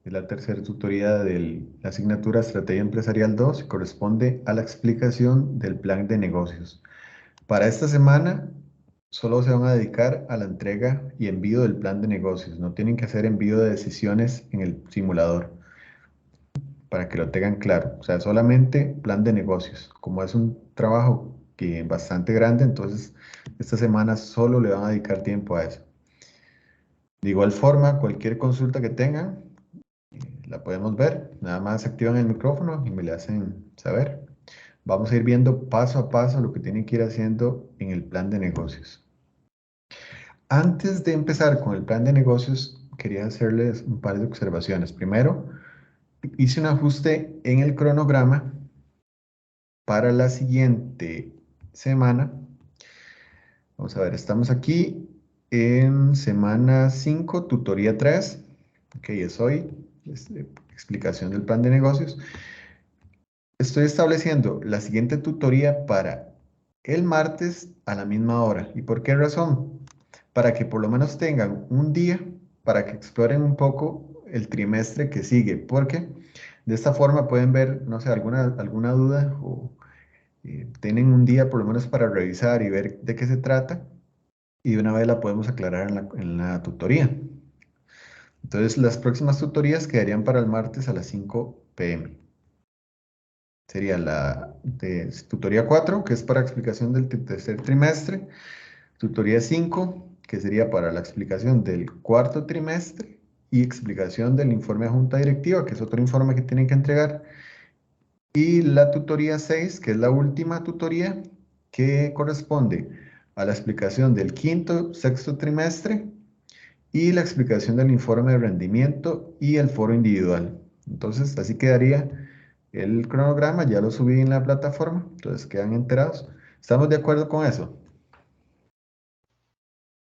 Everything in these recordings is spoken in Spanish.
Es la tercera tutoría de la asignatura Estrategia Empresarial 2 y corresponde a la explicación del plan de negocios. Para esta semana solo se van a dedicar a la entrega y envío del plan de negocios. No tienen que hacer envío de decisiones en el simulador, para que lo tengan claro. O sea, solamente plan de negocios. Como es un trabajo que bastante grande, entonces esta semana solo le van a dedicar tiempo a eso. De igual forma, cualquier consulta que tengan, la podemos ver. Nada más activan el micrófono y me le hacen saber. Vamos a ir viendo paso a paso lo que tienen que ir haciendo en el plan de negocios. Antes de empezar con el plan de negocios, quería hacerles un par de observaciones. Primero, hice un ajuste en el cronograma para la siguiente semana. Vamos a ver, estamos aquí en semana 5, tutoría 3. Ok, es hoy, explicación del plan de negocios. Estoy estableciendo la siguiente tutoría para el martes a la misma hora. ¿Y por qué razón? Para que por lo menos tengan un día para que exploren un poco el trimestre que sigue, porque de esta forma pueden ver, no sé, alguna duda o tienen un día por lo menos para revisar y ver de qué se trata y de una vez la podemos aclarar en la tutoría. Entonces las próximas tutorías quedarían para el martes a las 5 p.m. Sería la de tutoría 4, que es para explicación del tercer trimestre, tutoría 5, que sería para la explicación del cuarto trimestre y explicación del informe de junta directiva, que es otro informe que tienen que entregar, y la tutoría 6, que es la última tutoría, que corresponde a la explicación del quinto, sexto trimestre y la explicación del informe de rendimiento y el foro individual. Entonces, así quedaría el cronograma, ya lo subí en la plataforma, entonces quedan enterados. ¿Estamos de acuerdo con eso?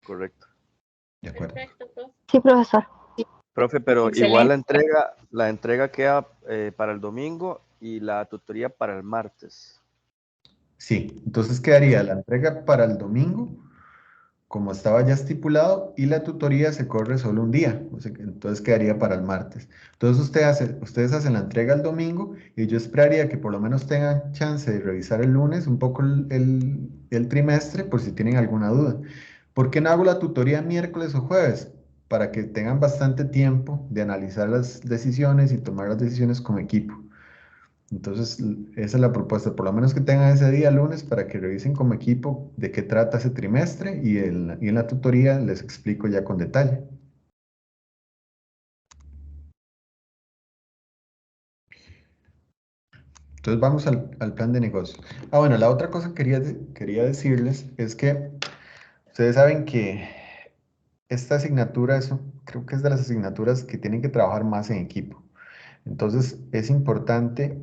Correcto. De acuerdo. Perfecto, profe. Sí, profesor. Profe, pero igual Excelente. la entrega queda para el domingo y la tutoría para el martes. Sí, entonces quedaría la entrega para el domingo, como estaba ya estipulado, y la tutoría se corre solo un día, o sea, entonces quedaría para el martes. Entonces ustedes hacen la entrega el domingo y yo esperaría que por lo menos tengan chance de revisar el lunes un poco el trimestre por si tienen alguna duda. ¿Por qué no hago la tutoría miércoles o jueves? Para que tengan bastante tiempo de analizar las decisiones y tomar las decisiones como equipo. Entonces, esa es la propuesta, por lo menos que tengan ese día lunes para que revisen como equipo de qué trata ese trimestre y en la tutoría les explico ya con detalle. Entonces vamos al plan de negocios. Ah, bueno, la otra cosa que quería decirles es que ustedes saben que esta asignatura creo que es de las asignaturas que tienen que trabajar más en equipo. Entonces es importante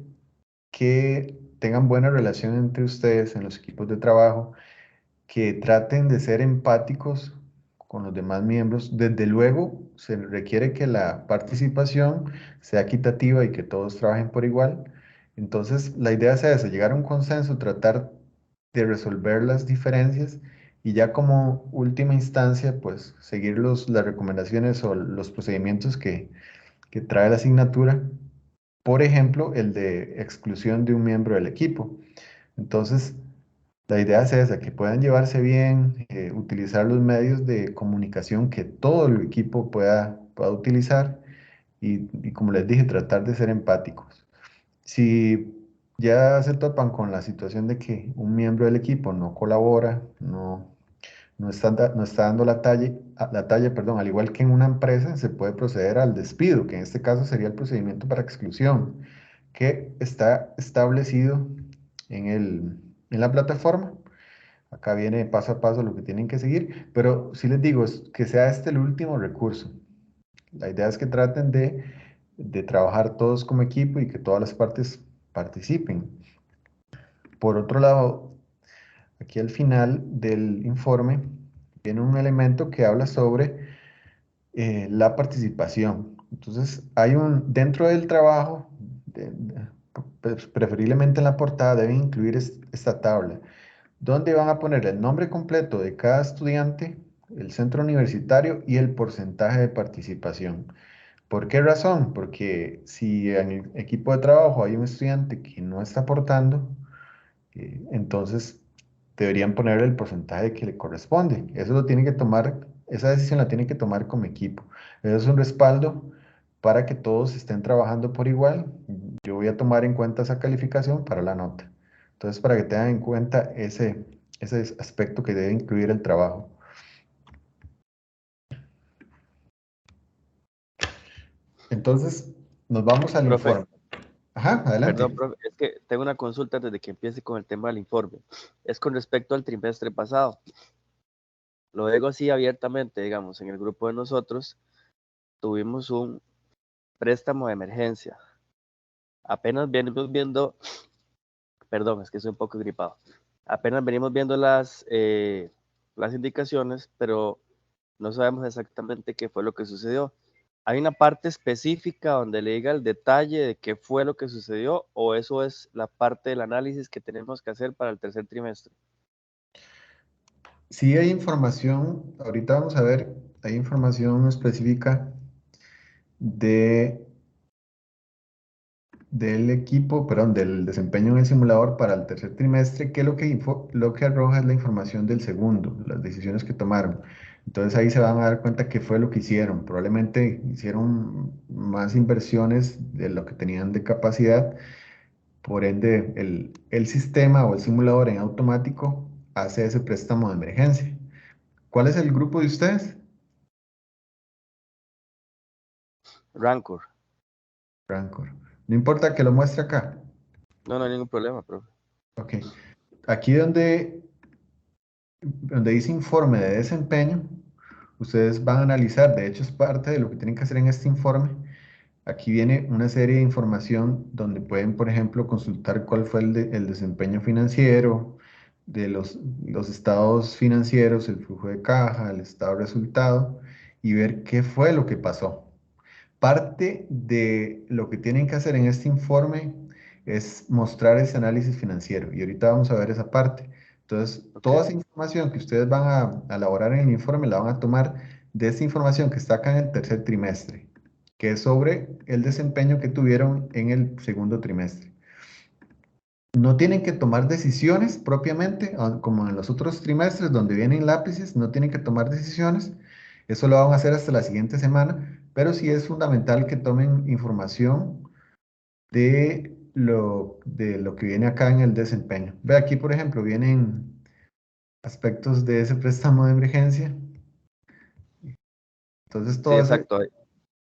que tengan buena relación entre ustedes en los equipos de trabajo, que traten de ser empáticos con los demás miembros. Desde luego, se requiere que la participación sea equitativa y que todos trabajen por igual. Entonces, la idea es esa, llegar a un consenso, tratar de resolver las diferencias y ya como última instancia, pues seguir las recomendaciones o los procedimientos que trae la asignatura. Por ejemplo, el de exclusión de un miembro del equipo. Entonces, la idea es esa, que puedan llevarse bien, utilizar los medios de comunicación que todo el equipo pueda utilizar y como les dije, tratar de ser empáticos. Si ya se topan con la situación de que un miembro del equipo no colabora, no está dando la talla, perdón, al igual que en una empresa, se puede proceder al despido, que en este caso sería el procedimiento para exclusión, que está establecido en la plataforma. Acá viene paso a paso lo que tienen que seguir, pero sí les digo, es que sea este el último recurso. La idea es que traten de trabajar todos como equipo y que todas las partes participen. Por otro lado, aquí al final del informe viene un elemento que habla sobre la participación. Entonces, dentro del trabajo, preferiblemente en la portada, deben incluir esta tabla donde van a poner el nombre completo de cada estudiante, el centro universitario y el porcentaje de participación. ¿Por qué razón? Porque si en el equipo de trabajo hay un estudiante que no está aportando, entonces deberían ponerle el porcentaje que le corresponde. Eso lo tiene que tomar, esa decisión la tiene que tomar como equipo. Eso es un respaldo para que todos estén trabajando por igual. Yo voy a tomar en cuenta esa calificación para la nota. Entonces, para que tengan en cuenta ese aspecto que debe incluir el trabajo. Entonces, nos vamos al Profe, informe. Ajá, perdón, adelante. profe, es que tengo una consulta antes de que empiece con el tema del informe. Es con respecto al trimestre pasado. Lo digo así abiertamente, digamos, en el grupo de nosotros tuvimos un préstamo de emergencia. Apenas venimos viendo, perdón, es que soy un poco gripado. Apenas venimos viendo las indicaciones, pero no sabemos exactamente qué fue lo que sucedió. ¿Hay una parte específica donde le diga el detalle de qué fue lo que sucedió o eso es la parte del análisis que tenemos que hacer para el tercer trimestre? Sí hay información, ahorita vamos a ver, hay información específica de del equipo, perdón, del desempeño en el simulador para el tercer trimestre, que lo que arroja es la información del segundo, las decisiones que tomaron. Entonces ahí se van a dar cuenta qué fue lo que hicieron. Probablemente hicieron más inversiones de lo que tenían de capacidad, por ende el sistema o el simulador en automático hace ese préstamo de emergencia. ¿Cuál es el grupo de ustedes? Rancor. Rancor. No importa que lo muestre acá. No, no hay ningún problema, profe. Ok. Aquí donde dice informe de desempeño, ustedes van a analizar, de hecho es parte de lo que tienen que hacer en este informe. Aquí viene una serie de información donde pueden, por ejemplo, consultar cuál fue el desempeño financiero, de los estados financieros, el flujo de caja, el estado de resultado y ver qué fue lo que pasó. Parte de lo que tienen que hacer en este informe es mostrar ese análisis financiero y ahorita vamos a ver esa parte. Entonces, Ok, toda esa información que ustedes van a elaborar en el informe la van a tomar de esta información que está acá en el tercer trimestre, que es sobre el desempeño que tuvieron en el segundo trimestre. No tienen que tomar decisiones propiamente, como en los otros trimestres donde vienen lápices, no tienen que tomar decisiones. Eso lo van a hacer hasta la siguiente semana, pero sí es fundamental que tomen información de lo que viene acá en el desempeño. Ve aquí, por ejemplo, vienen aspectos de ese préstamo de emergencia. Entonces, sí, exacto.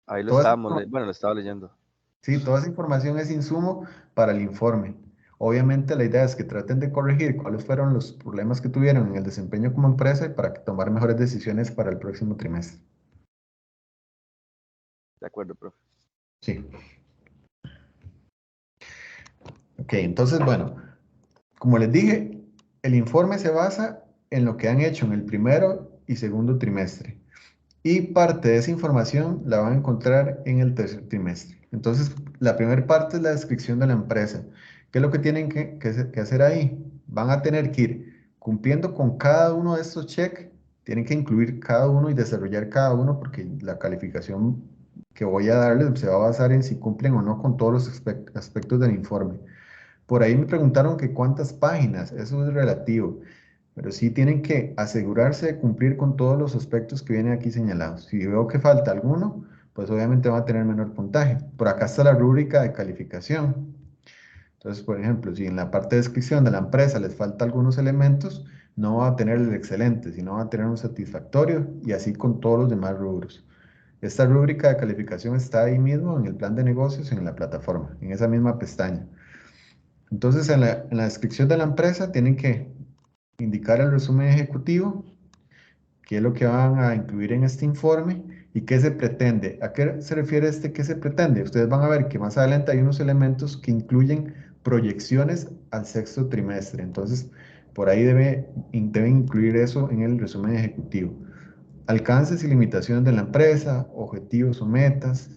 Ahí lo toda esa estábamos, bueno, lo estaba leyendo. sí, toda esa información es insumo para el informe. Obviamente la idea es que traten de corregir cuáles fueron los problemas que tuvieron en el desempeño como empresa y para tomar mejores decisiones para el próximo trimestre. De acuerdo, profe. Sí. Ok, entonces, bueno, como les dije, el informe se basa en lo que han hecho en el primero y segundo trimestre. Y parte de esa información la van a encontrar en el tercer trimestre. Entonces, la primera parte es la descripción de la empresa. ¿Qué es lo que tienen que hacer ahí? Van a tener que ir cumpliendo con cada uno de estos checks, tienen que incluir cada uno y desarrollar cada uno porque la calificación que voy a darles se va a basar en si cumplen o no con todos los aspectos del informe. Por ahí me preguntaron que cuántas páginas, eso es relativo, pero sí tienen que asegurarse de cumplir con todos los aspectos que vienen aquí señalados. Si veo que falta alguno, pues obviamente van a tener menor puntaje. Por acá está la rúbrica de calificación. Entonces, por ejemplo, si en la parte de descripción de la empresa les falta algunos elementos, no va a tener el excelente, sino va a tener un satisfactorio y así con todos los demás rubros. Esta rúbrica de calificación está ahí mismo en el plan de negocios en la plataforma, en esa misma pestaña. Entonces, en la descripción de la empresa tienen que indicar el resumen ejecutivo, qué es lo que van a incluir en este informe y qué se pretende. ¿A qué se refiere este qué se pretende? Ustedes van a ver que más adelante hay unos elementos que incluyen proyecciones al sexto trimestre. Entonces, por ahí deben incluir eso en el resumen ejecutivo. Alcances y limitaciones de la empresa, objetivos o metas,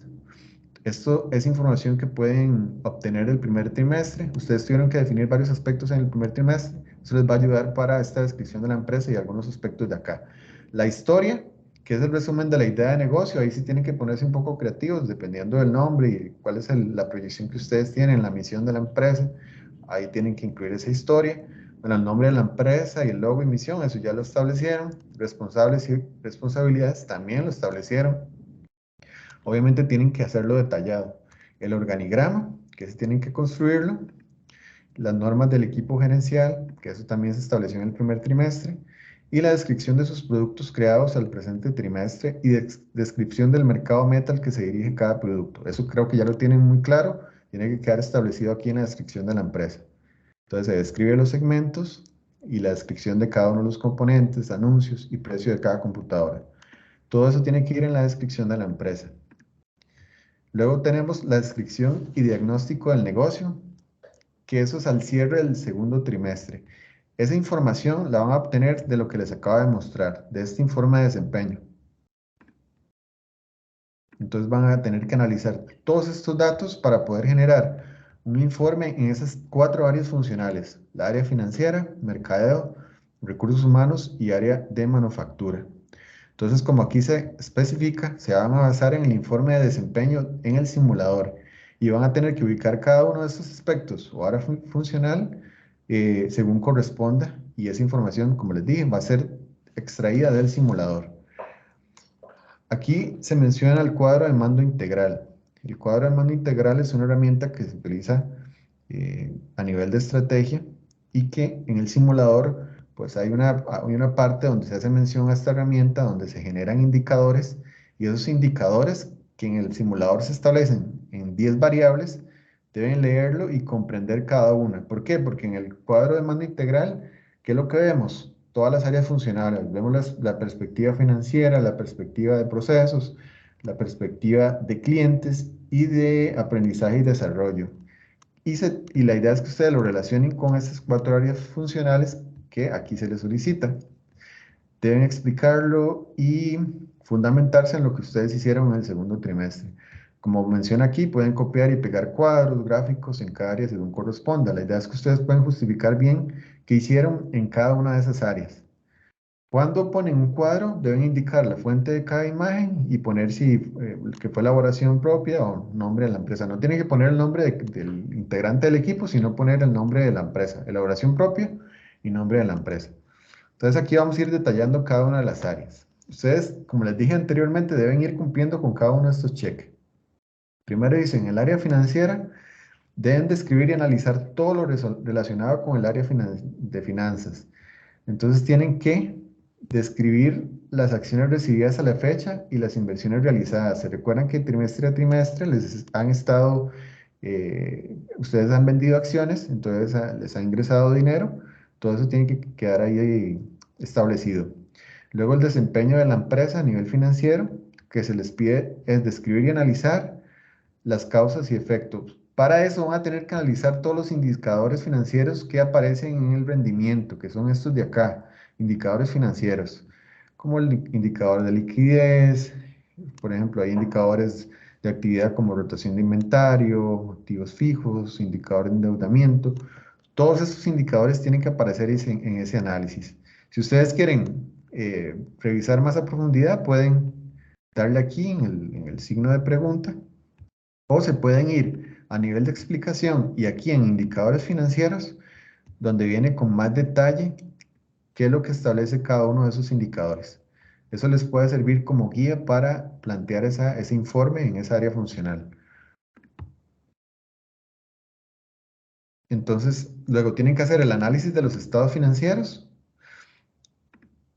esto es información que pueden obtener el primer trimestre. Ustedes tuvieron que definir varios aspectos en el primer trimestre. Eso les va a ayudar para esta descripción de la empresa y algunos aspectos de acá. La historia que es el resumen de la idea de negocio. Ahí sí tienen que ponerse un poco creativos, dependiendo del nombre y cuál es la proyección que ustedes tienen, la misión de la empresa. Ahí tienen que incluir esa historia. Bueno, el nombre de la empresa y el logo y misión, eso ya lo establecieron. Responsables y responsabilidades también lo establecieron. Obviamente tienen que hacerlo detallado. El organigrama, que se tienen que construirlo. Las normas del equipo gerencial, que eso también se estableció en el primer trimestre, y la descripción de sus productos creados al presente trimestre y descripción del mercado meta al que se dirige cada producto. Eso creo que ya lo tienen muy claro, tiene que quedar establecido aquí en la descripción de la empresa. Entonces se describe los segmentos y la descripción de cada uno de los componentes, anuncios y precio de cada computadora. Todo eso tiene que ir en la descripción de la empresa. Luego tenemos la descripción y diagnóstico del negocio, que eso es al cierre del segundo trimestre. Esa información la van a obtener de lo que les acabo de mostrar, de este informe de desempeño. Entonces van a tener que analizar todos estos datos para poder generar un informe en esas 4 áreas funcionales: la área financiera, mercadeo, recursos humanos y área de manufactura. Entonces, como aquí se especifica, se van a basar en el informe de desempeño en el simulador y van a tener que ubicar cada uno de estos aspectos o área funcional según corresponda, y esa información, como les dije, va a ser extraída del simulador. Aquí se menciona el cuadro de mando integral. El cuadro de mando integral es una herramienta que se utiliza a nivel de estrategia y que en el simulador pues hay una parte donde se hace mención a esta herramienta, donde se generan indicadores, y esos indicadores que en el simulador se establecen en 10 variables, deben leerlo y comprender cada una. ¿Por qué? Porque en el cuadro de mando integral, ¿qué es lo que vemos? Todas las áreas funcionales. Vemos la perspectiva financiera, la perspectiva de procesos, la perspectiva de clientes y de aprendizaje y desarrollo. Y la idea es que ustedes lo relacionen con esas 4 áreas funcionales que aquí se les solicita. Deben explicarlo y fundamentarse en lo que ustedes hicieron en el segundo trimestre. Como menciona aquí, pueden copiar y pegar cuadros, gráficos en cada área según corresponda. La idea es que ustedes pueden justificar bien qué hicieron en cada una de esas áreas. Cuando ponen un cuadro, deben indicar la fuente de cada imagen y poner si que fue elaboración propia o nombre de la empresa. No tienen que poner el nombre del integrante del equipo, sino poner el nombre de la empresa, elaboración propia y nombre de la empresa. Entonces aquí vamos a ir detallando cada una de las áreas. Ustedes, como les dije anteriormente, deben ir cumpliendo con cada uno de estos cheques. Primero dicen, el área financiera, deben describir y analizar todo lo relacionado con el área de finanzas. Entonces tienen que describir las acciones recibidas a la fecha y las inversiones realizadas. Se recuerdan que trimestre a trimestre les han estado, ustedes han vendido acciones, entonces les ha ingresado dinero. Todo eso tiene que quedar ahí establecido. Luego el desempeño de la empresa a nivel financiero, que se les pide es describir y analizar las causas y efectos. Para eso van a tener que analizar todos los indicadores financieros que aparecen en el rendimiento, que son estos de acá, indicadores financieros, como el indicador de liquidez. Por ejemplo, hay indicadores de actividad como rotación de inventario, activos fijos, indicador de endeudamiento. Todos estos indicadores tienen que aparecer en ese análisis. Si ustedes quieren revisar más a profundidad, pueden darle aquí en el signo de pregunta, o se pueden ir a nivel de explicación y aquí en indicadores financieros, donde viene con más detalle qué es lo que establece cada uno de esos indicadores. Eso les puede servir como guía para plantear ese informe en esa área funcional. Entonces, luego tienen que hacer el análisis de los estados financieros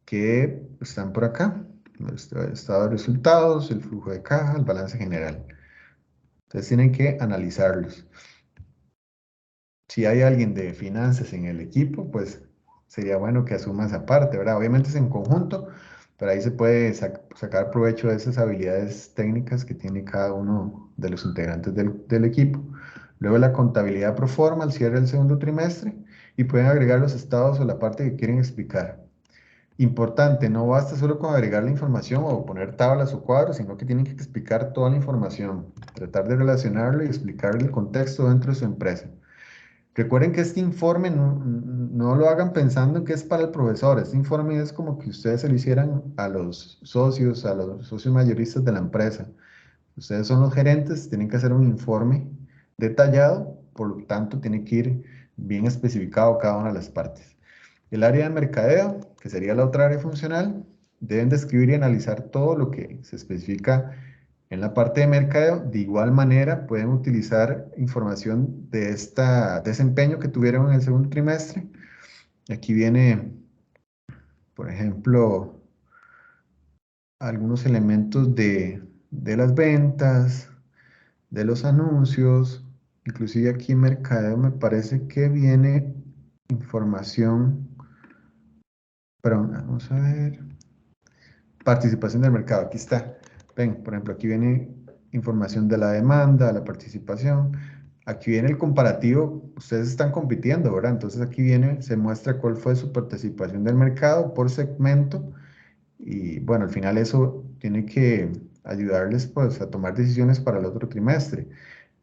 que están por acá. El estado de resultados, el flujo de caja, el balance general. Entonces tienen que analizarlos. Si hay alguien de finanzas en el equipo, pues sería bueno que asuma esa parte, ¿verdad? Obviamente es en conjunto, pero ahí se puede sacar provecho de esas habilidades técnicas que tiene cada uno de los integrantes del equipo. Luego la contabilidad pro forma al cierre del segundo trimestre, y pueden agregar los estados o la parte que quieren explicar. Importante, no basta solo con agregar la información o poner tablas o cuadros, sino que tienen que explicar toda la información, tratar de relacionarlo y explicarle el contexto dentro de su empresa. Recuerden que este informe no lo hagan pensando que es para el profesor. Este informe es como que ustedes se lo hicieran a los socios mayoristas de la empresa. Ustedes son los gerentes, tienen que hacer un informe detallado, por lo tanto, tiene que ir bien especificado cada una de las partes. El área de mercadeo, que sería la otra área funcional, deben describir y analizar todo lo que se especifica en la parte de mercadeo. De igual manera, pueden utilizar información de este desempeño que tuvieron en el segundo trimestre. Aquí viene, por ejemplo, algunos elementos de las ventas, de los anuncios, inclusive aquí en mercadeo me parece que viene información, pero vamos a ver, participación del mercado, aquí está. Ven, por ejemplo, aquí viene información de la demanda, la participación. Aquí viene el comparativo, ustedes están compitiendo, ¿verdad? Entonces aquí viene, se muestra cuál fue su participación del mercado por segmento y bueno, al final eso tiene que ayudarles pues a tomar decisiones para el otro trimestre.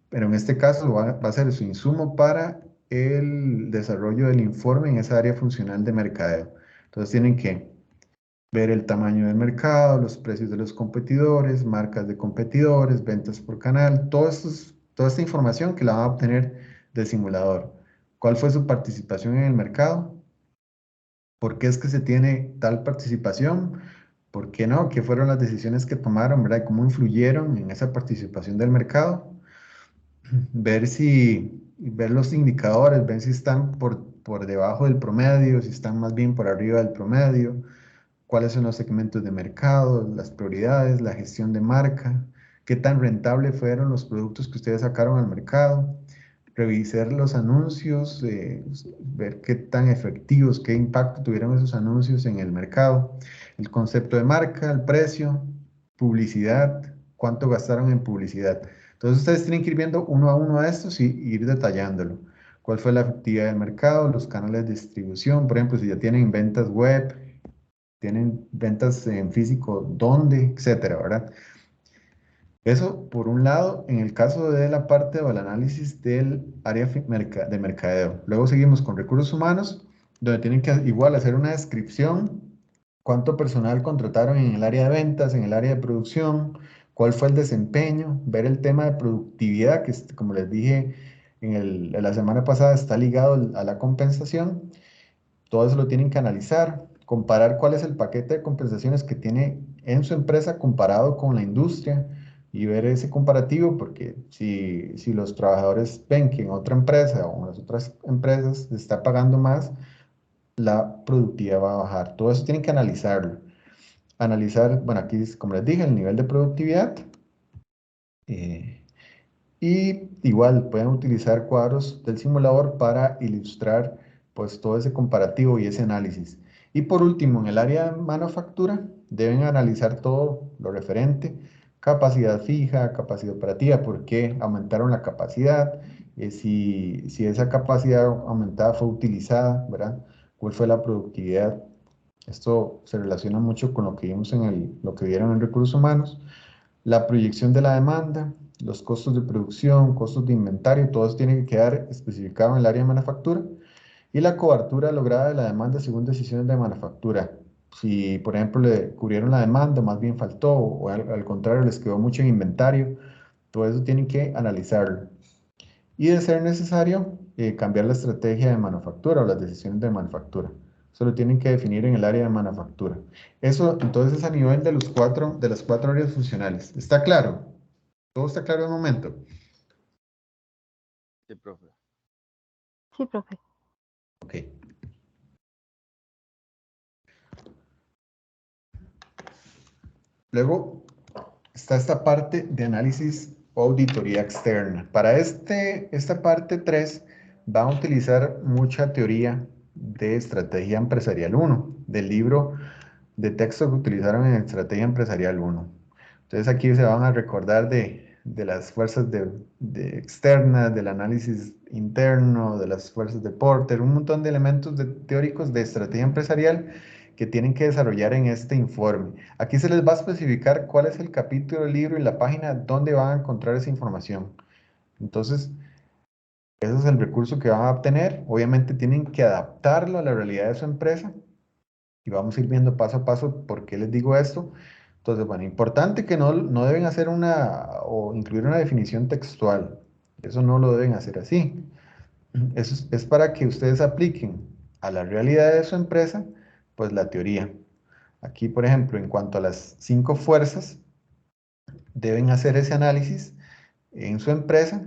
Pero en este caso va a ser su insumo para el desarrollo del informe en esa área funcional de mercadeo. Entonces tienen que ver el tamaño del mercado, los precios de los competidores, marcas de competidores, ventas por canal, toda esta información que la van a obtener del simulador. ¿Cuál fue su participación en el mercado? ¿Por qué es que se tiene tal participación? ¿Por qué no? ¿Qué fueron las decisiones que tomaron, verdad? ¿Cómo influyeron en esa participación del mercado? Ver los indicadores, ver si están por debajo del promedio, si están más bien por arriba del promedio, cuáles son los segmentos de mercado, las prioridades, la gestión de marca, qué tan rentable fueron los productos que ustedes sacaron al mercado, revisar los anuncios, ver qué tan efectivos, qué impacto tuvieron esos anuncios en el mercado, el concepto de marca, el precio, publicidad, cuánto gastaron en publicidad. Entonces ustedes tienen que ir viendo uno a uno de estos y ir detallándolo. ¿Cuál fue la efectividad del mercado? Los canales de distribución, por ejemplo, si ya tienen ventas web, tienen ventas en físico, dónde, etcétera, ¿verdad? Eso, por un lado, en el caso de la parte o el análisis del área de mercadeo. Luego seguimos con recursos humanos, donde tienen que igual hacer una descripción, cuánto personal contrataron en el área de ventas, en el área de producción, cuál fue el desempeño, ver el tema de productividad, que como les dije en la semana pasada, está ligado a la compensación. Todo eso lo tienen que analizar, comparar cuál es el paquete de compensaciones que tiene en su empresa comparado con la industria y ver ese comparativo, porque si los trabajadores ven que en otra empresa o en las otras empresas se está pagando más, la productividad va a bajar. Todo eso tienen que analizarlo. Analizar, bueno, aquí como les dije, el nivel de productividad. eh, y igual pueden utilizar cuadros del simulador para ilustrar pues todo ese comparativo y ese análisis. Y por último, en el área de manufactura, deben analizar todo lo referente, capacidad fija, capacidad operativa, por qué aumentaron la capacidad, si esa capacidad aumentada fue utilizada, ¿verdad? ¿Cuál fue la productividad? Esto se relaciona mucho con lo que vimos lo que vieron en recursos humanos, la proyección de la demanda, los costos de producción, costos de inventario, todos tienen que quedar especificados en el área de manufactura y la cobertura lograda de la demanda según decisiones de manufactura. Si, por ejemplo, le cubrieron la demanda, más bien faltó, o al contrario, les quedó mucho en inventario, todo eso tienen que analizarlo. Y de ser necesario, cambiar la estrategia de manufactura o las decisiones de manufactura. Eso lo tienen que definir en el área de manufactura. Eso entonces es a nivel de las cuatro áreas funcionales. ¿Está claro? ¿Todo está claro de momento? Sí, profe. Sí, profe. Ok. Luego está esta parte de análisis o auditoría externa. Para esta parte 3 van a utilizar mucha teoría de estrategia empresarial 1, del libro de texto que utilizaron en Estrategia Empresarial 1. Entonces aquí se van a recordar de las fuerzas externas, del análisis interno, de las fuerzas de Porter, un montón de elementos teóricos de estrategia empresarial que tienen que desarrollar en este informe. Aquí se les va a especificar cuál es el capítulo del libro y la página donde van a encontrar esa información. Entonces, Ese es el recurso que van a obtener. Obviamente tienen que adaptarlo a la realidad de su empresa y vamos a ir viendo paso a paso por qué les digo esto. Entonces, bueno, importante que no deben hacer una o incluir una definición textual. Eso no lo deben hacer así. Eso es para que ustedes apliquen a la realidad de su empresa, pues la teoría. Aquí, por ejemplo, en cuanto a las 5 fuerzas, deben hacer ese análisis en su empresa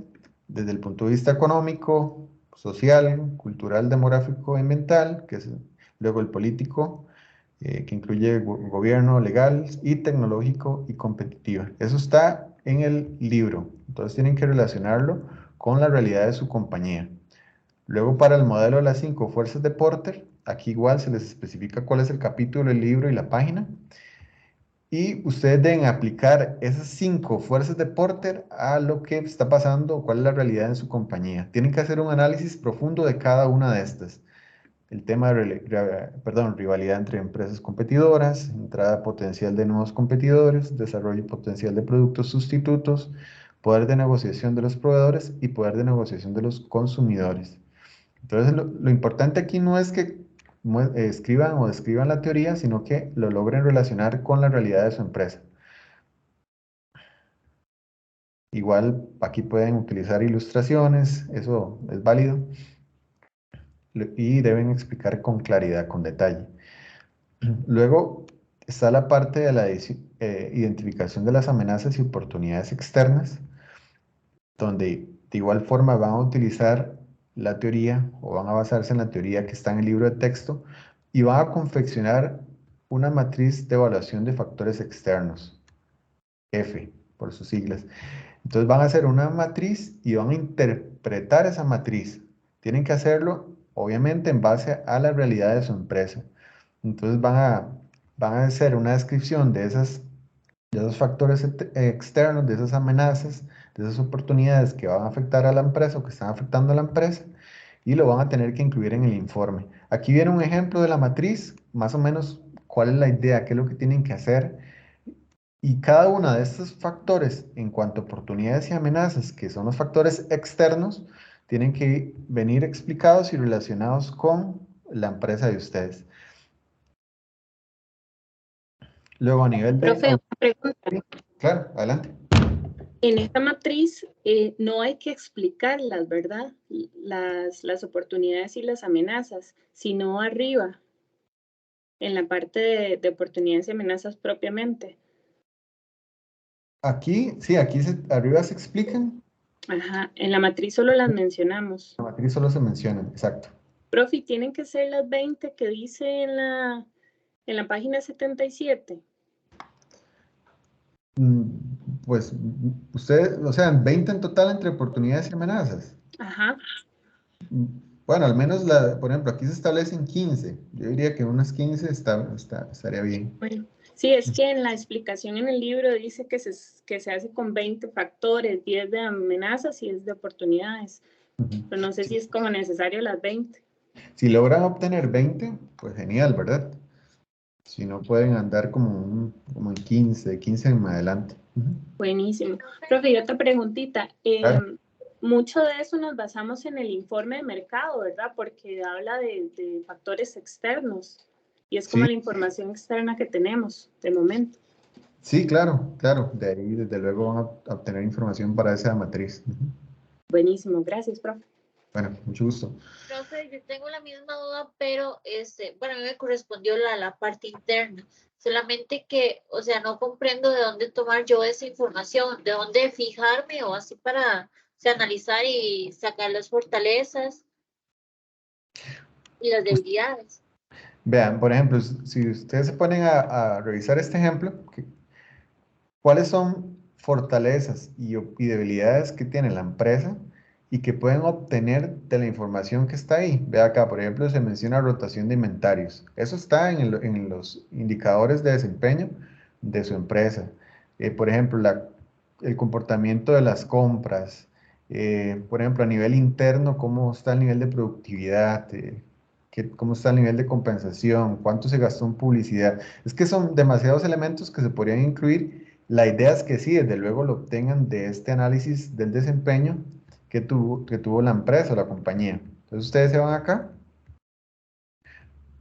desde el punto de vista económico, social, cultural, demográfico, ambiental, que es luego el político, que incluye gobierno, legal y tecnológico y competitiva. Eso está en el libro, entonces tienen que relacionarlo con la realidad de su compañía. Luego para el modelo de las 5 fuerzas de Porter, aquí igual se les especifica cuál es el capítulo, el libro y la página. Y ustedes deben aplicar esas 5 fuerzas de Porter a lo que está pasando o cuál es la realidad en su compañía. Tienen que hacer un análisis profundo de cada una de estas. El tema de rivalidad entre empresas competidoras, entrada potencial de nuevos competidores, desarrollo potencial de productos sustitutos, poder de negociación de los proveedores y poder de negociación de los consumidores. Entonces, lo importante aquí no es que escriban o describan la teoría, sino que lo logren relacionar con la realidad de su empresa. Igual aquí pueden utilizar ilustraciones, eso es válido, y deben explicar con claridad, con detalle. Luego está la parte de la identificación de las amenazas y oportunidades externas, donde de igual forma van a utilizar la teoría o van a basarse en la teoría que está en el libro de texto y van a confeccionar una matriz de evaluación de factores externos, F por sus siglas. Entonces van a hacer una matriz y van a interpretar esa matriz. Tienen que hacerlo, obviamente, en base a la realidad de su empresa. Entonces van a hacer una descripción de esos factores externos, de esas amenazas, de esas oportunidades que van a afectar a la empresa o que están afectando a la empresa y lo van a tener que incluir en el informe. Aquí viene un ejemplo de la matriz, más o menos cuál es la idea, qué es lo que tienen que hacer. Y cada uno de estos factores, en cuanto a oportunidades y amenazas, que son los factores externos, tienen que venir explicados y relacionados con la empresa de ustedes. Luego, a nivel de... Profe, una pregunta. Sí, claro, adelante. En esta matriz no hay que explicarlas, ¿verdad? Las oportunidades y las amenazas, sino arriba, en la parte de oportunidades y amenazas propiamente. Aquí, sí, aquí arriba se explican. Ajá, en la matriz solo las mencionamos. La matriz solo se mencionan, exacto. Profe, ¿tienen que ser las 20 que dice en la página 77? Pues ustedes, o sea, 20 en total entre oportunidades y amenazas. Ajá. Bueno, al menos, por ejemplo, aquí se establecen 15. Yo diría que unas 15 estaría bien. Bueno, sí, es que en la explicación en el libro dice que se hace con 20 factores, 10 de amenazas y 10 de oportunidades. Pero no sé si es como necesario las 20. Si logran obtener 20, pues genial, ¿verdad? Si no, pueden andar como en 15 en adelante. Buenísimo. Profe, y otra preguntita. Claro. Mucho de eso nos basamos en el informe de mercado, ¿verdad? Porque habla de factores externos y es como Sí. la información externa que tenemos de momento. Sí, claro, claro. De ahí, desde luego, van a obtener información para esa matriz. Buenísimo. Gracias, profe. Bueno, mucho gusto. Profe, yo tengo la misma duda, pero bueno, a mí me correspondió la parte interna. Solamente que, o sea, no comprendo de dónde tomar yo esa información, de dónde fijarme o así para analizar y sacar las fortalezas y las debilidades. Vean, por ejemplo, si ustedes se ponen a revisar este ejemplo, ¿cuáles son fortalezas y debilidades que tiene la empresa y que pueden obtener de la información que está ahí? Ve acá, por ejemplo, se menciona rotación de inventarios. Eso está en los indicadores de desempeño de su empresa. Por ejemplo, el comportamiento de las compras. Por ejemplo, a nivel interno, cómo está el nivel de productividad, cómo está el nivel de compensación, cuánto se gastó en publicidad. Es que son demasiados elementos que se podrían incluir. La idea es que sí, desde luego lo obtengan de este análisis del desempeño que tuvo la empresa o la compañía. Entonces ustedes se van acá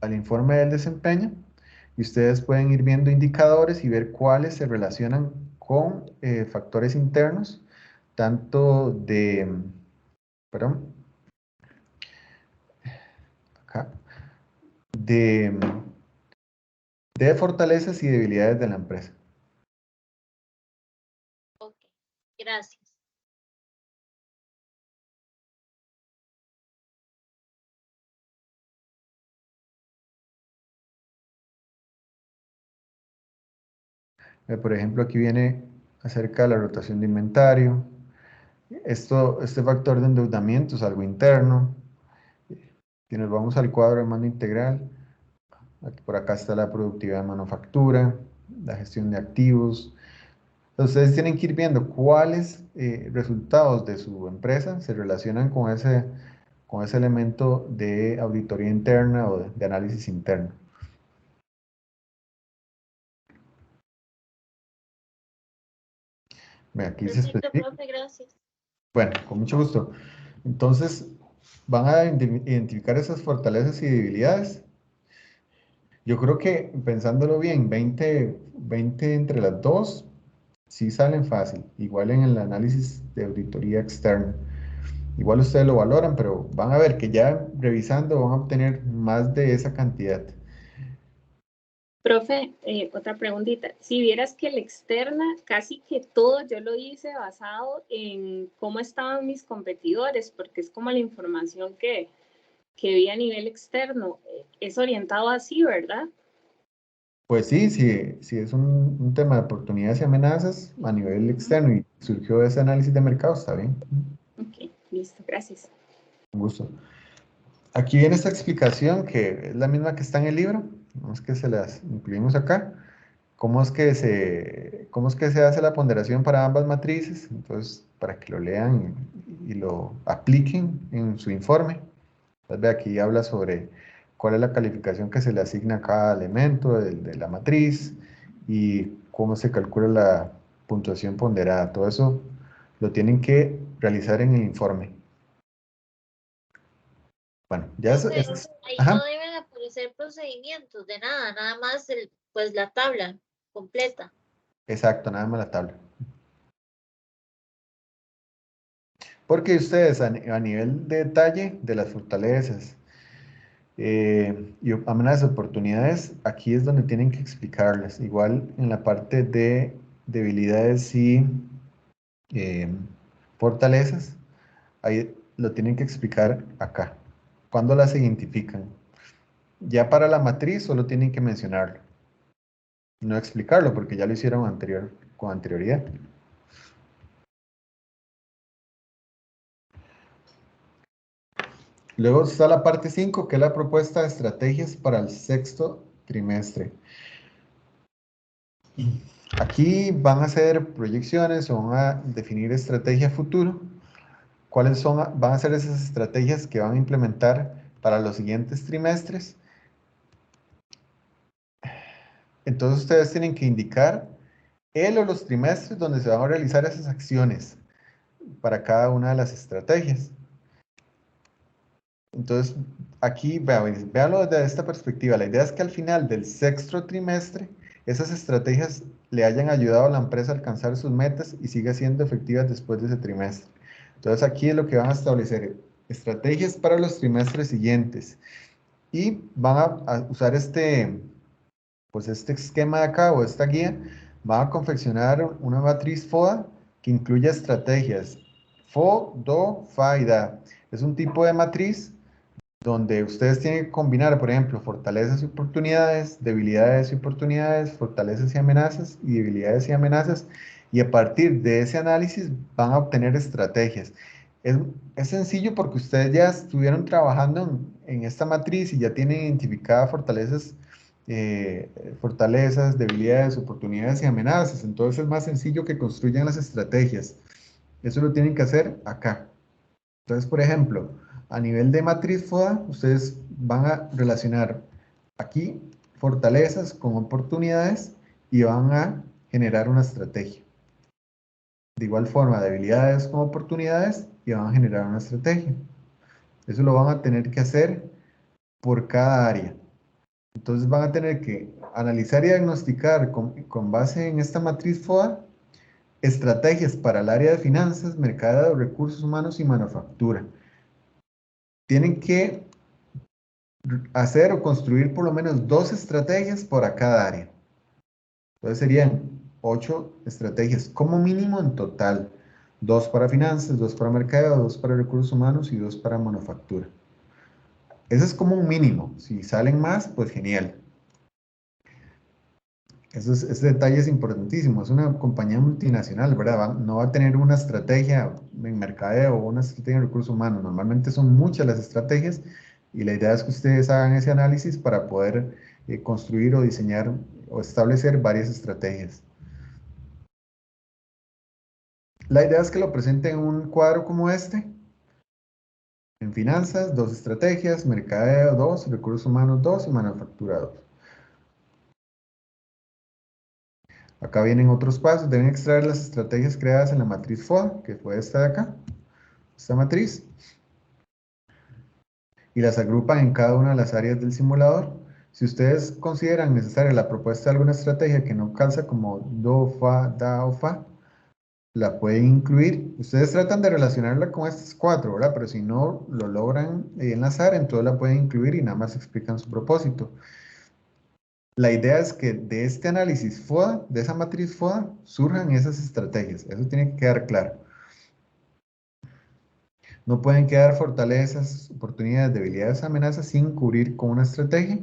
al informe del desempeño y ustedes pueden ir viendo indicadores y ver cuáles se relacionan con factores internos, tanto de, perdón, acá, de fortalezas y debilidades de la empresa. Ok, gracias. Por ejemplo, aquí viene acerca de la rotación de inventario. Este factor de endeudamiento es algo interno. Si nos vamos al cuadro de mando integral, por acá está la productividad de manufactura, la gestión de activos. Entonces, ustedes tienen que ir viendo cuáles resultados de su empresa se relacionan con ese elemento de auditoría interna o de análisis interno. Aquí se Perfecto, especifica. profe, gracias. Bueno, con mucho gusto. Entonces, van a identificar esas fortalezas y debilidades. Yo creo que pensándolo bien, 20 entre las dos, sí salen fácil. Igual en el análisis de auditoría externa. Igual ustedes lo valoran, pero van a ver que ya revisando van a obtener más de esa cantidad. Profe, otra preguntita. Si vieras que la externa, casi que todo yo lo hice basado en cómo estaban mis competidores, porque es como la información que vi a nivel externo. Es orientado así, ¿verdad? Pues sí, sí es un tema de oportunidades y amenazas a nivel externo y surgió ese análisis de mercado, está bien. Ok, listo, gracias. Un gusto. Aquí viene esta explicación que es la misma que está en el libro, no es que se las incluimos acá. ¿Cómo es que se hace la ponderación para ambas matrices? Entonces, para que lo lean y lo apliquen en su informe. Entonces, ve aquí habla sobre cuál es la calificación que se le asigna a cada elemento de la matriz y cómo se calcula la puntuación ponderada. Todo eso lo tienen que realizar en el informe. Bueno, ya Profe, es- ahí no ajá, deben aparecer procedimientos de nada, nada más pues la tabla completa. exacto, nada más la tabla. Porque ustedes a nivel de detalle de las fortalezas y amenazas de oportunidades, aquí es donde tienen que explicarlas. Igual en la parte de debilidades y eh, fortalezas, ahí lo tienen que explicar acá. ¿Cuándo las identifican? Ya para la matriz solo tienen que mencionarlo, no explicarlo porque ya lo hicieron con anterioridad. Luego está la parte 5, que es la propuesta de estrategias para el sexto trimestre. Aquí van a hacer proyecciones o van a definir estrategia futuro. ¿Cuáles van a ser esas estrategias que van a implementar para los siguientes trimestres? Entonces ustedes tienen que indicar el o los trimestres donde se van a realizar esas acciones para cada una de las estrategias. Entonces, aquí véanlo desde esta perspectiva. La idea es que al final del sexto trimestre, esas estrategias le hayan ayudado a la empresa a alcanzar sus metas y siga siendo efectivas después de ese trimestre. Entonces, aquí es lo que van a establecer estrategias para los trimestres siguientes. Y van a usar pues este esquema de acá o esta guía. Van a confeccionar una matriz FODA que incluya estrategias FO, DO, FA y DA. Es un tipo de matriz donde ustedes tienen que combinar, por ejemplo, fortalezas y oportunidades, debilidades y oportunidades, fortalezas y amenazas, y debilidades y amenazas, y a partir de ese análisis van a obtener estrategias. Es sencillo porque ustedes ya estuvieron trabajando en esta matriz y ya tienen identificadas fortalezas, debilidades, oportunidades y amenazas. Entonces es más sencillo que construyan las estrategias. Eso lo tienen que hacer acá. Entonces, por ejemplo, a nivel de matriz FODA, ustedes van a relacionar aquí fortalezas con oportunidades y van a generar una estrategia. de igual forma debilidades como oportunidades y van a generar una estrategia. Eso lo van a tener que hacer por cada área. Entonces van a tener que analizar y diagnosticar con base en esta matriz FODA estrategias para el área de finanzas, mercadeo, recursos humanos y manufactura. Tienen que hacer o construir por lo menos 2 estrategias para cada área. Entonces serían 8 estrategias como mínimo en total. 2 para finanzas, 2 para mercadeo, 2 para recursos humanos y 2 para manufactura. Ese es como un mínimo. Si salen más, pues genial. Ese detalle es importantísimo. Es una compañía multinacional, ¿verdad? No va a tener una estrategia en mercadeo o una estrategia en recursos humanos. Normalmente son muchas las estrategias y la idea es que ustedes hagan ese análisis para poder construir o diseñar o establecer varias estrategias. La idea es que lo presenten en un cuadro como este. En finanzas, 2 estrategias, mercadeo 2, recursos humanos 2 y manufactura 2. Acá vienen otros pasos. Deben extraer las estrategias creadas en la matriz FODA, que fue esta de acá, esta matriz, y las agrupan en cada una de las áreas del simulador. Si ustedes consideran necesaria la propuesta de alguna estrategia que no calza como do, fa, da o fa, la pueden incluir. Ustedes tratan de relacionarla con estas 4, ¿verdad? Pero si no lo logran enlazar, entonces la pueden incluir y nada más explican su propósito. La idea es que de este análisis FODA, de esa matriz FODA, surjan esas estrategias. Eso tiene que quedar claro. No pueden quedar fortalezas, oportunidades, debilidades, amenazas sin cubrir con una estrategia.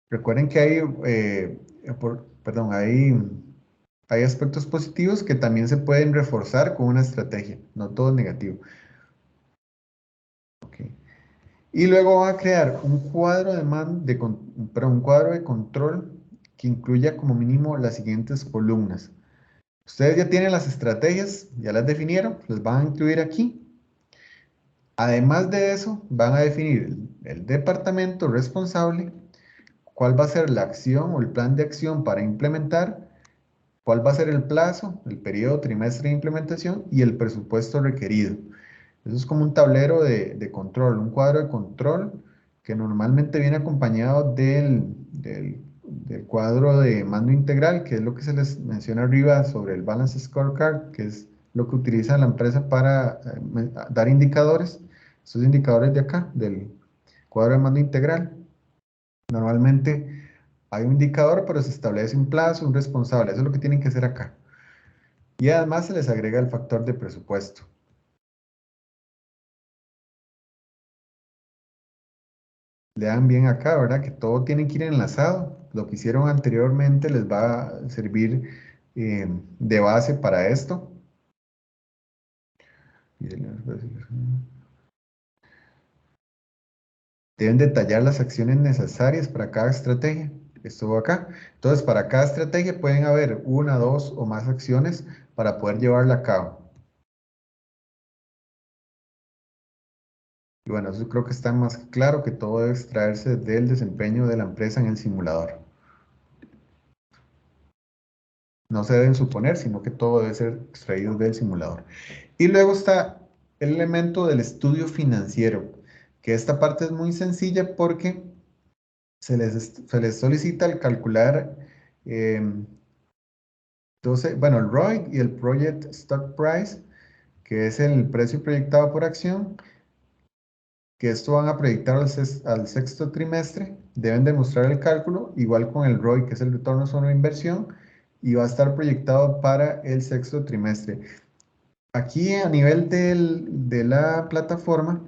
Recuerden que hay aspectos positivos que también se pueden reforzar con una estrategia. No todo es negativo. Okay. Y luego van a crear un cuadro un cuadro de control que incluya como mínimo las siguientes columnas. Ustedes ya tienen las estrategias, ya las definieron, las van a incluir aquí. Además de eso, van a definir el departamento responsable, cuál va a ser la acción o el plan de acción para implementar, cuál va a ser el plazo, el periodo, trimestre de implementación y el presupuesto requerido. Eso es como un tablero de control, un cuadro de control que normalmente viene acompañado del cuadro de mando integral, que es lo que se les menciona arriba sobre el Balance Scorecard, que es lo que utiliza la empresa para dar indicadores. Estos indicadores de acá, del cuadro de mando integral. Normalmente hay un indicador, pero se establece un plazo, un responsable. Eso es lo que tienen que hacer acá. Y además se les agrega el factor de presupuesto. Lean bien acá, ¿verdad? Que todo tiene que ir enlazado. Lo que hicieron anteriormente les va a servir de base para esto. Deben detallar las acciones necesarias para cada estrategia. Esto acá. Entonces, para cada estrategia pueden haber 1, 2 o más acciones para poder llevarla a cabo. Y bueno, eso creo que está más claro, que todo debe extraerse del desempeño de la empresa en el simulador. No se deben suponer, sino que todo debe ser extraído del simulador. Y luego está el elemento del estudio financiero, que esta parte es muy sencilla porque se les solicita el calcular el ROIC y el Project Stock Price, que es el precio proyectado por acción, que esto van a proyectar al sexto trimestre. Deben demostrar el cálculo, igual con el ROI, que es el retorno sobre inversión, y va a estar proyectado para el sexto trimestre. Aquí a nivel de la plataforma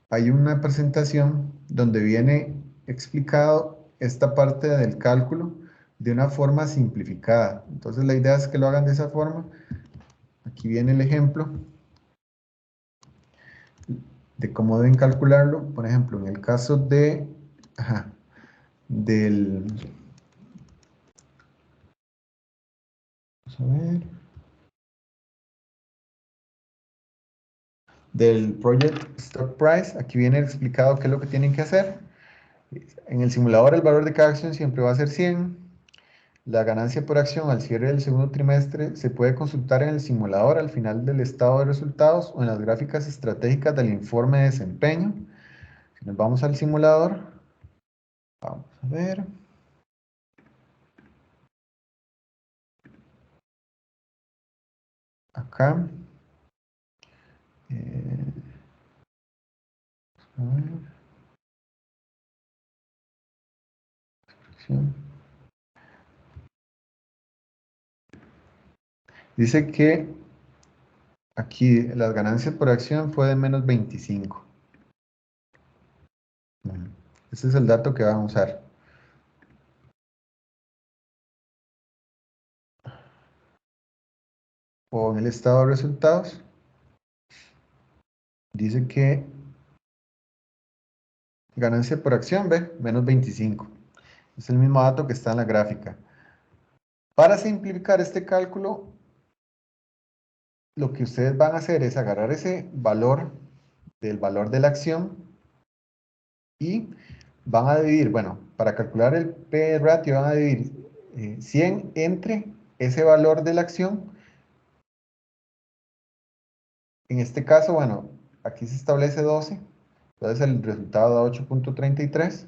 hay una presentación donde viene explicado esta parte del cálculo de una forma simplificada. Entonces la idea es que lo hagan de esa forma. Aquí viene el ejemplo de cómo deben calcularlo. Por ejemplo, en el caso vamos a ver, del Project Stock Price, aquí viene explicado qué es lo que tienen que hacer. En el simulador el valor de cada acción siempre va a ser 100. La ganancia por acción al cierre del segundo trimestre se puede consultar en el simulador al final del estado de resultados o en las gráficas estratégicas del informe de desempeño. Si nos vamos al simulador, vamos a ver. Acá. A ver. Sí. Dice que aquí las ganancias por acción fue de menos 25. Ese es el dato que van a usar. O en el estado de resultados, dice que ganancia por acción, ve, menos 25. Es el mismo dato que está en la gráfica. Para simplificar este cálculo, lo que ustedes van a hacer es agarrar ese valor del valor de la acción y van a dividir, bueno, para calcular el P ratio van a dividir 100 entre ese valor de la acción. En este caso, bueno, aquí se establece 12, entonces el resultado da 8.33.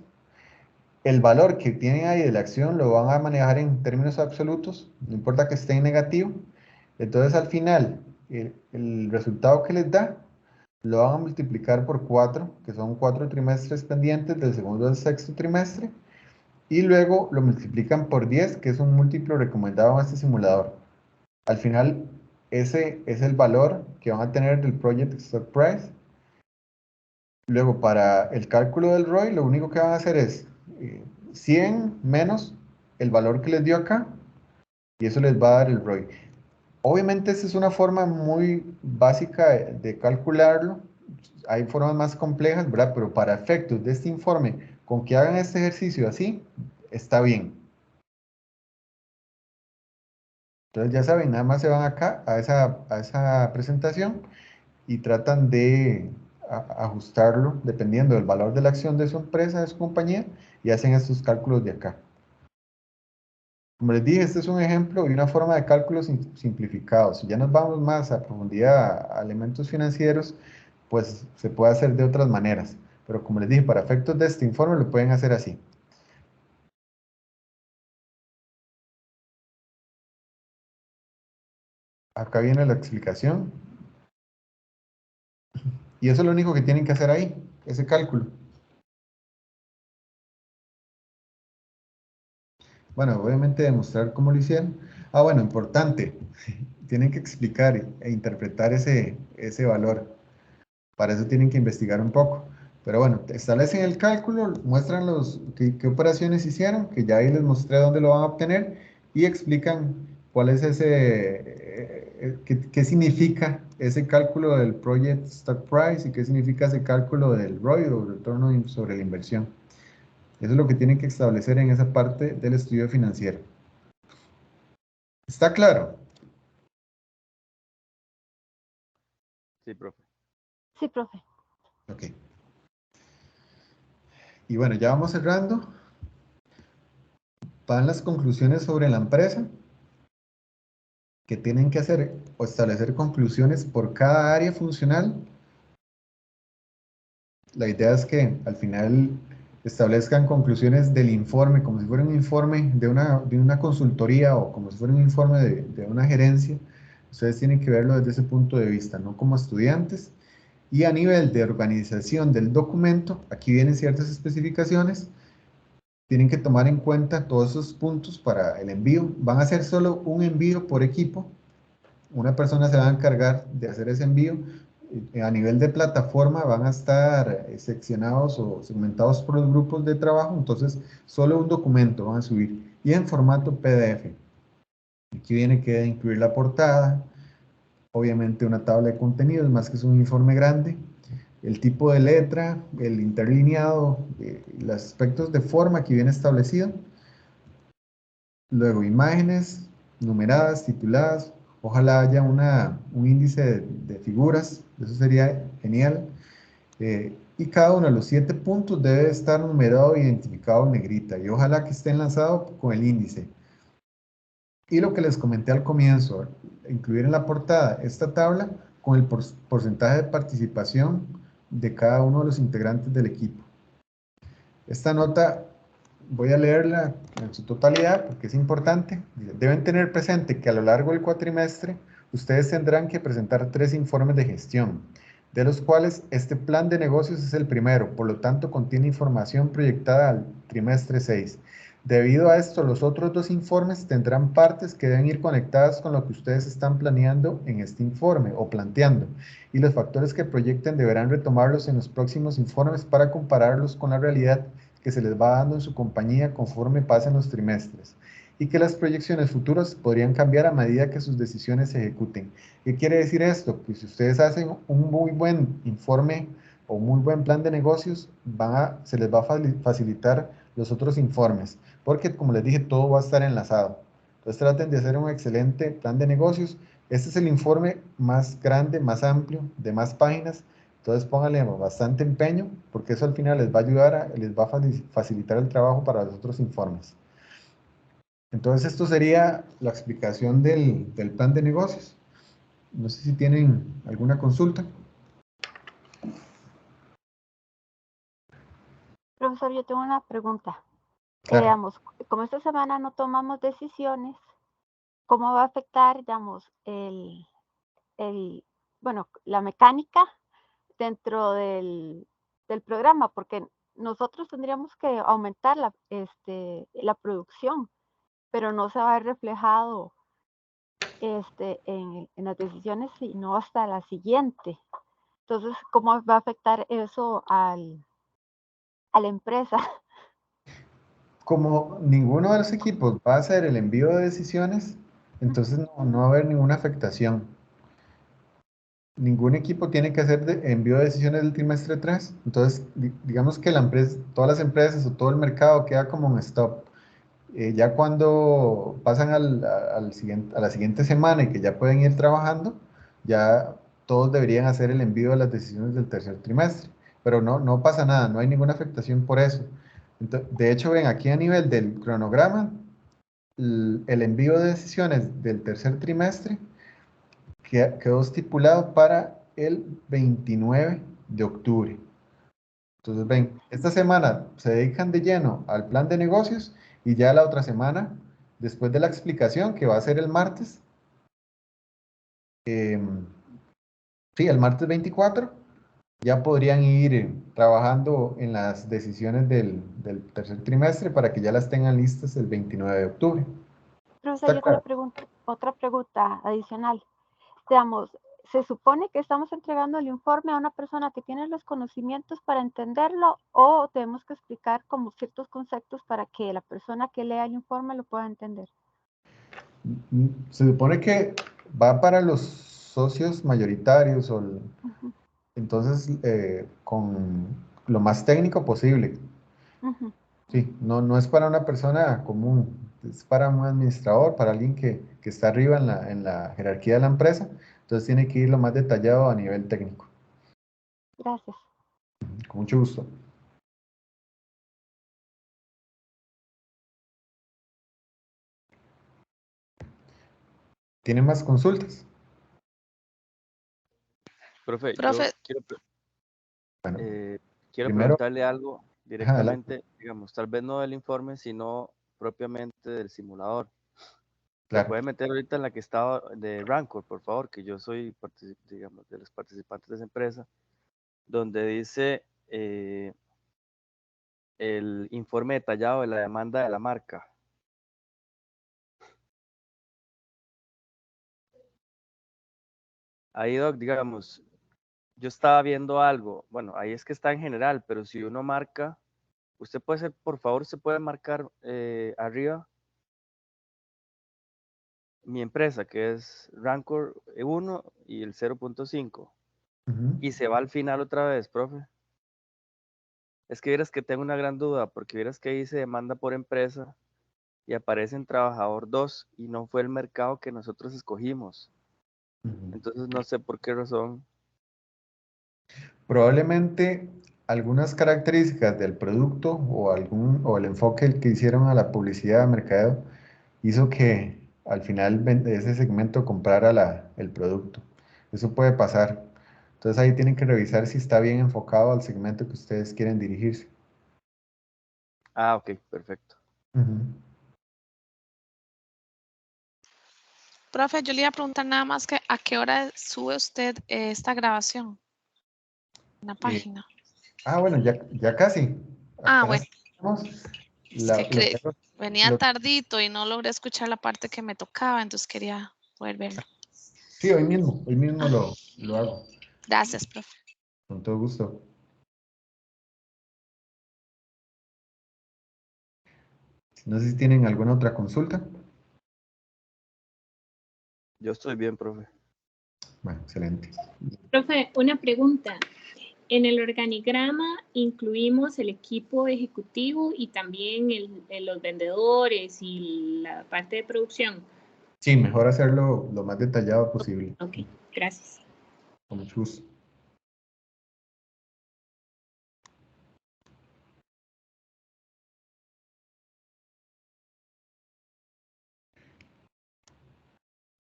El valor que tienen ahí de la acción lo van a manejar en términos absolutos, no importa que esté en negativo. Entonces al final, el resultado que les da, lo van a multiplicar por 4, que son 4 trimestres pendientes del segundo al sexto trimestre, y luego lo multiplican por 10, que es un múltiplo recomendado en este simulador. Al final, ese es el valor que van a tener del Project Stock Price. Luego, para el cálculo del ROI, lo único que van a hacer es 100 menos el valor que les dio acá, y eso les va a dar el ROI. Obviamente, esta es una forma muy básica de calcularlo. Hay formas más complejas, ¿verdad? Pero para efectos de este informe, con que hagan este ejercicio así, está bien. Entonces, ya saben, nada más se van acá a esa presentación y tratan de ajustarlo dependiendo del valor de la acción de su empresa, de su compañía, y hacen estos cálculos de acá. Como les dije, este es un ejemplo y una forma de cálculos simplificados. Si ya nos vamos más a profundidad a elementos financieros, pues se puede hacer de otras maneras. Pero como les dije, para efectos de este informe lo pueden hacer así. Acá viene la explicación. Y eso es lo único que tienen que hacer ahí, ese cálculo. Bueno, obviamente demostrar cómo lo hicieron. Ah, bueno, importante. Tienen que explicar e interpretar ese valor. Para eso tienen que investigar un poco. Pero bueno, establecen el cálculo, muestran qué operaciones hicieron, que ya ahí les mostré dónde lo van a obtener, y explican cuál es qué significa ese cálculo del Project Stock Price y qué significa ese cálculo del ROI o retorno sobre la inversión. Eso es lo que tienen que establecer en esa parte del estudio financiero. ¿Está claro? Sí, profe. Sí, profe. Ok. Y bueno, ya vamos cerrando. Van las conclusiones sobre la empresa, que tienen que hacer o establecer conclusiones por cada área funcional. La idea es que al final establezcan conclusiones del informe, como si fuera un informe de una consultoría o como si fuera un informe de una gerencia. Ustedes tienen que verlo desde ese punto de vista, no como estudiantes. Y a nivel de organización del documento, aquí vienen ciertas especificaciones. Tienen que tomar en cuenta todos esos puntos para el envío. Van a hacer solo un envío por equipo. Una persona se va a encargar de hacer ese envío. A nivel de plataforma van a estar seccionados o segmentados por los grupos de trabajo, entonces solo un documento van a subir y en formato PDF. Aquí viene que debe incluir la portada, obviamente una tabla de contenidos, más que es un informe grande, el tipo de letra, el interlineado, los aspectos de forma que viene establecido, luego imágenes numeradas, tituladas. Ojalá haya un índice de figuras, eso sería genial. Y cada uno de los 7 puntos debe estar numerado e identificado en negrita. Y ojalá que esté enlazado con el índice. Y lo que les comenté al comienzo, incluir en la portada esta tabla con el porcentaje de participación de cada uno de los integrantes del equipo. Esta nota voy a leerla en su totalidad porque es importante. Deben tener presente que a lo largo del cuatrimestre ustedes tendrán que presentar 3 informes de gestión, de los cuales este plan de negocios es el primero, por lo tanto contiene información proyectada al trimestre 6. Debido a esto, los otros 2 informes tendrán partes que deben ir conectadas con lo que ustedes están planeando en este informe o planteando, y los factores que proyecten deberán retomarlos en los próximos informes para compararlos con la realidad que se les va dando en su compañía conforme pasen los trimestres, y que las proyecciones futuras podrían cambiar a medida que sus decisiones se ejecuten. ¿Qué quiere decir esto? Que si ustedes hacen un muy buen informe o un muy buen plan de negocios, se les va a facilitar los otros informes, porque como les dije, todo va a estar enlazado. Entonces traten de hacer un excelente plan de negocios. Este es el informe más grande, más amplio, de más páginas. Entonces pónganle bastante empeño, porque eso al final les va a ayudar, les va a facilitar el trabajo para los otros informes. Entonces esto sería la explicación del plan de negocios. No sé si tienen alguna consulta. Profesor, yo tengo una pregunta. Claro. Digamos, como esta semana no tomamos decisiones, ¿cómo va a afectar, digamos, bueno, la mecánica dentro del programa? Porque nosotros tendríamos que aumentar la producción, pero no se va a ver reflejado en las decisiones, sino hasta la siguiente. Entonces, ¿cómo va a afectar eso a la empresa? Como ninguno de los equipos va a hacer el envío de decisiones, entonces no va a haber ninguna afectación. Ningún equipo tiene que hacer envío de decisiones del trimestre 3. Entonces, digamos que todas las empresas o todo el mercado queda como un stop. Ya cuando pasan a la siguiente semana y que ya pueden ir trabajando, ya todos deberían hacer el envío de las decisiones del tercer trimestre. Pero no pasa nada, no hay ninguna afectación por eso. De hecho, ven aquí a nivel del cronograma, el envío de decisiones del tercer trimestre quedó estipulado para el 29 de octubre. Entonces, ven, esta semana se dedican de lleno al plan de negocios y ya la otra semana, después de la explicación, que va a ser el martes, sí, el martes 24, ya podrían ir trabajando en las decisiones del tercer trimestre para que ya las tengan listas el 29 de octubre. Profesor, yo tengo otra pregunta adicional. Digamos, se supone que estamos entregando el informe a una persona que tiene los conocimientos para entenderlo, o tenemos que explicar como ciertos conceptos para que la persona que lea el informe lo pueda entender. Se supone que va para los socios mayoritarios entonces con lo más técnico posible. Sí, no es para una persona común, es para un administrador, para alguien que está arriba en la jerarquía de la empresa, entonces tiene que ir lo más detallado a nivel técnico. Gracias. Con mucho gusto. ¿Tienen más consultas? Profe, Profe. yo Bueno, quiero primero, preguntarle algo adelante. directamente, digamos, tal vez no del informe, sino propiamente del simulador. ¿Me Claro. puede meter ahorita en la que estaba de Rancor, por favor? Que yo soy, digamos, de los participantes de esa empresa, donde dice el informe detallado de la demanda de la marca. Ahí, Doc, digamos, yo estaba viendo algo, bueno, ahí es que está en general, pero si uno marca, usted puede ser, por favor, se puede marcar arriba mi empresa, que es Rancor 1 y el 0.5, y se va al final otra vez, profe. Es que vieras que tengo una gran duda, porque vieras que ahí se demanda por empresa y aparece en trabajador 2 y no fue el mercado que nosotros escogimos. Entonces no sé por qué razón. Probablemente algunas características del producto o el enfoque que hicieron a la publicidad de mercadeo hizo que al final de ese segmento comprara el producto. Eso puede pasar. Entonces ahí tienen que revisar si está bien enfocado al segmento que ustedes quieren dirigirse. Ah, ok, perfecto. Ujú. Profe, yo le iba a preguntar nada más que a qué hora sube usted esta grabación en la página. Bueno, ya casi. Ah, Apenas bueno. tenemos Es que venía lo- tardito y no logré escuchar la parte que me tocaba, entonces quería poder verlo. Sí, hoy mismo lo hago, Gracias, profe. con todo gusto. No sé si tienen alguna otra consulta. Yo estoy bien, profe. Bueno, excelente. Profe, una pregunta. En el organigrama incluimos el equipo ejecutivo y también los vendedores y la parte de producción. Sí, mejor hacerlo lo más detallado posible. Ok, gracias. Con mucho gusto.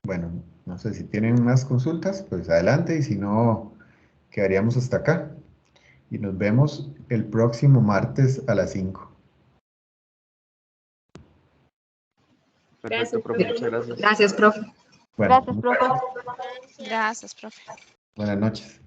Bueno, no sé si tienen más consultas, pues adelante, y si no, quedaríamos hasta acá. Y nos vemos el próximo martes a las 5. Perfecto, Gracias, profe. profe. Muchas gracias. Gracias, profe. Bueno, Gracias, profe. Gracias, profe. buenas noches.